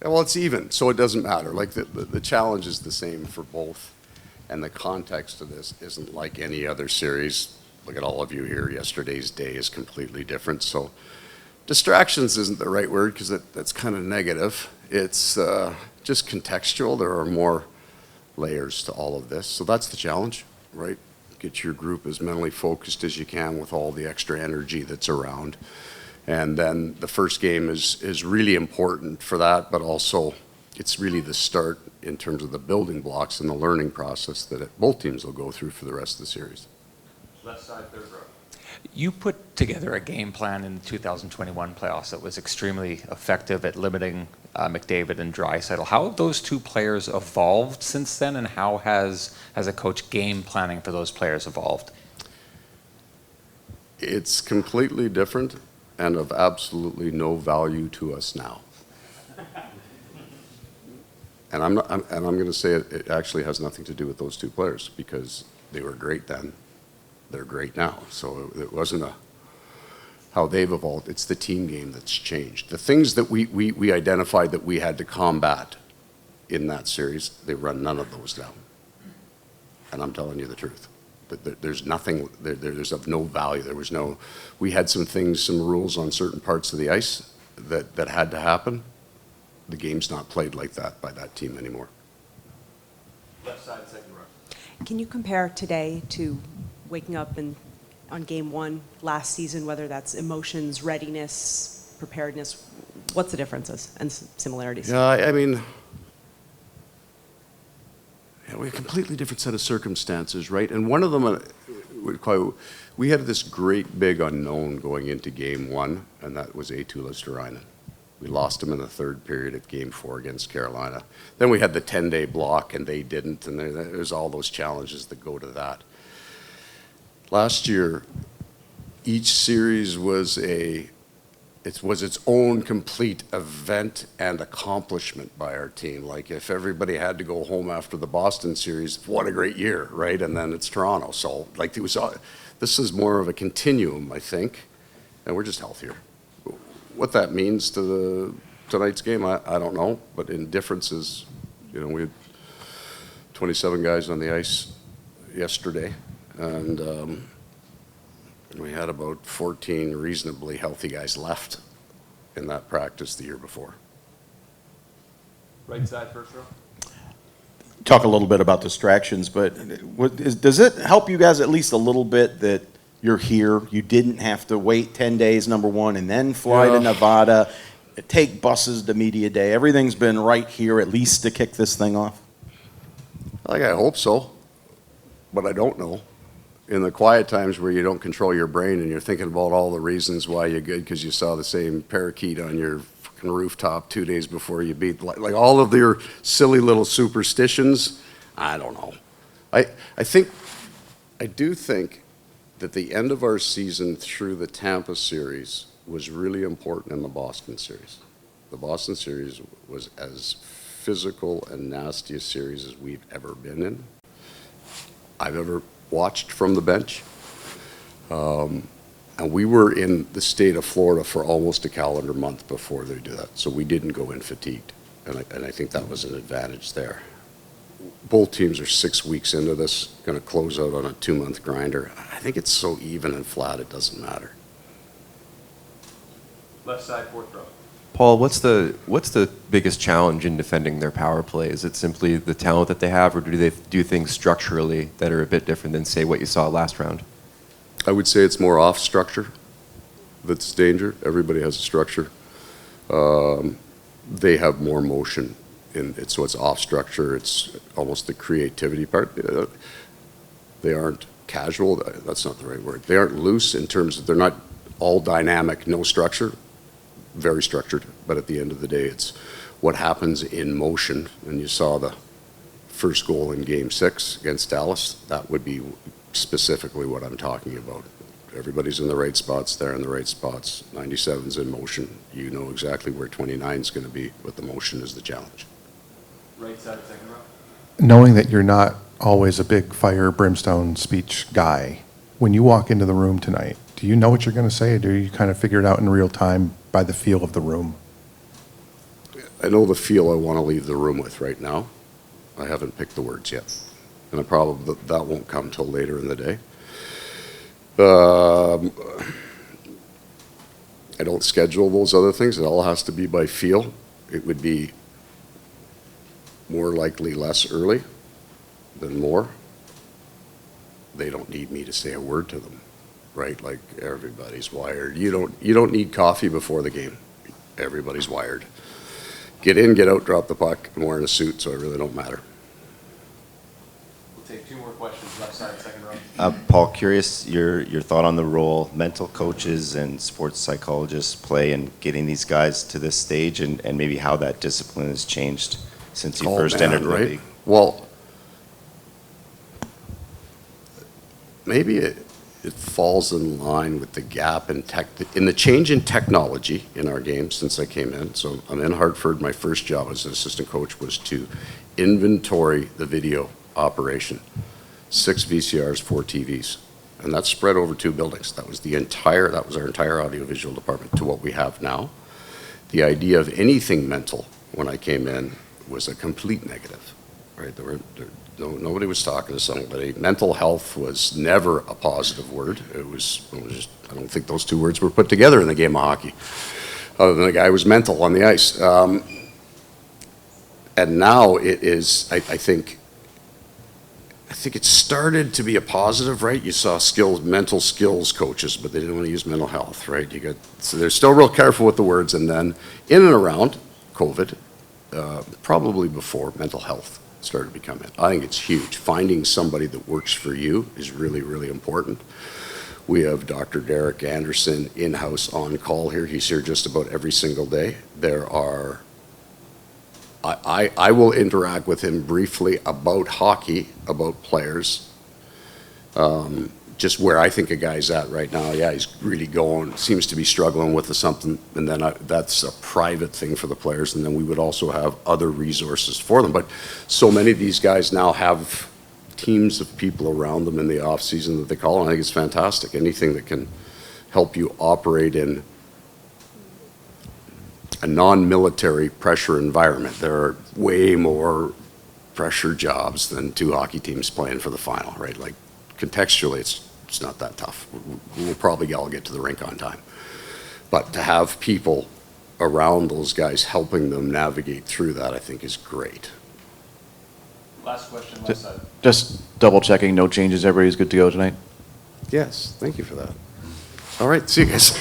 Well, it's even, so it doesn't matter. Like the challenge is the same for both, and the context of this isn't like any other series. Look at all of you here. Yesterday's day is completely different. So distractions isn't the right word because that's kind of negative. It's just contextual. There are more layers to all of this. So that's the challenge, right? Get your group as mentally focused as you can with all the extra energy that's around. And then the first game is really important for that, but also it's really the start in terms of the building blocks and the learning process that both teams will go through for the rest of the series. Left side, third row. You put together a game plan in the 2021 playoffs that was extremely effective at limiting McDavid and Draisaitl. How have those two players evolved since then, and how has a coach game planning for those players evolved? It's completely different and of absolutely no value to us now. And I'm going to say it actually has nothing to do with those two players because they were great then. They're great now. So it wasn't how they've evolved. It's the team game that's changed. The things that we identified that we had to combat in that series, they run none of those now. And I'm telling you the truth. There's nothing, there's of no value. We had some things, some rules on certain parts of the ice that had to happen. The game's not played like that by that team anymore. Left side, second row. Can you compare today to waking up on game one last season, whether that's emotions, readiness, preparedness? What's the differences and similarities? Yeah, I mean, we have a completely different set of circumstances, right? And one of them, we had this great big unknown going into game one, and that was Eetu Luostarinen. We lost him in the third period of game 4 against Carolina. Then we had the 10-day block, and they didn't, and there's all those challenges that go to that. Last year, each series was its own complete event and accomplishment by our team. Like if everybody had to go home after the Boston series, what a great year, right? And then it's Toronto. So like this is more of a continuum, I think, and we're just healthier. What that means to tonight's game, I don't know, but in differences, we had 27 guys on the ice yesterday, and we had about 14 reasonably healthy guys left in that practice the year before. Right side, first row. Talk a little bit about distractions, but does it help you guys at least a little bit that you're here? You didn't have to wait 10 days, number one, and then fly to Nevada, take buses to media day. Everything's been right here at least to kick this thing off? I hope so, but I don't know. In the quiet times where you don't control your brain and you're thinking about all the reasons why you're good because you saw the same parakeet on your fucking rooftop 2 days before you beat, like all of your silly little superstitions, I don't know. I do think that the end of our season through the Tampa series was really important in the Boston series. The Boston series was as physical and nasty a series as we've ever been in. I've ever watched from the bench. And we were in the state of Florida for almost a calendar month before they do that. So we didn't go in fatigued. And I think that was an advantage there. Both teams are 6 weeks into this, going to close out on a 2-month grinder. I think it's so even and flat, it doesn't matter. Left side, fourth row. Paul, what's the biggest challenge in defending their power play? Is it simply the talent that they have, or do they do things structurally that are a bit different than, say, what you saw last round? I would say it's more off structure that's danger. Everybody has a structure. They have more motion. So it's off structure. It's almost the creativity part. They aren't casual. That's not the right word. They aren't loose in terms of they're not all dynamic, no structure. Very structured. But at the end of the day, it's what happens in motion. And you saw the first goal in Game 6 against Dallas. That would be specifically what I'm talking about. Everybody's in the right spots, they're in the right spots. 97's in motion. You know exactly where 29's going to be, but the motion is the challenge. Right side, second row. Knowing that you're not always a big fire, brimstone speech guy, when you walk into the room tonight, do you know what you're going to say, or do you kind of figure it out in real time by the feel of the room? I know the feel I want to leave the room with right now. I haven't picked the words yet. And I probably, that won't come till later in the day. I don't schedule those other things. It all has to be by feel. It would be more likely less early than more. They don't need me to say a word to them, right? Like everybody's wired. You don't need coffee before the game. Everybody's wired. Get in, get out, drop the puck. I'm wearing a suit, so it really don't matter. We'll take 2 more questions, left side, second row. Paul, curious your thought on the role mental coaches and sports psychologists play in getting these guys to this stage, and maybe how that discipline has changed since you first entered the league. Well, maybe it falls in line with the gap in the change in technology in our game since I came in. So I'm in Hartford. My first job as an assistant coach was to inventory the video operation. 6 VCRs, 4 TVs. And that's spread over 2 buildings. That was our entire audiovisual department to what we have now. The idea of anything mental when I came in was a complete negative, right? Nobody was talking to somebody. Mental health was never a positive word. It was just, I don't think those 2 words were put together in the game of hockey, other than the guy was mental on the ice. And now it is, I think it started to be a positive, right? You saw mental skills coaches, but they didn't want to use mental health, right? So they're still real careful with the words. And then in and around COVID, probably before, mental health started to become it. I think it's huge. Finding somebody that works for you is really, really important. We have Dr. Derek Anderson in-house on call here. He's here just about every single day. I will interact with him briefly about hockey, about players, just where I think a guy's at right now. Yeah, he's really seems to be struggling with something, and then that's a private thing for the players, and then we would also have other resources for them. But so many of these guys now have teams of people around them in the off season that they call, and I think it's fantastic. Anything that can help you operate in a non-military pressure environment. There are way more pressure jobs than 2 hockey teams playing for the final, right? Like contextually, it's not that tough. We'll probably all get to the rink on time. But to have people around those guys helping them navigate through that, I think is great. Last question, left side. Just double checking, no changes, everybody's good to go tonight? Yes, thank you for that. All right, see you guys.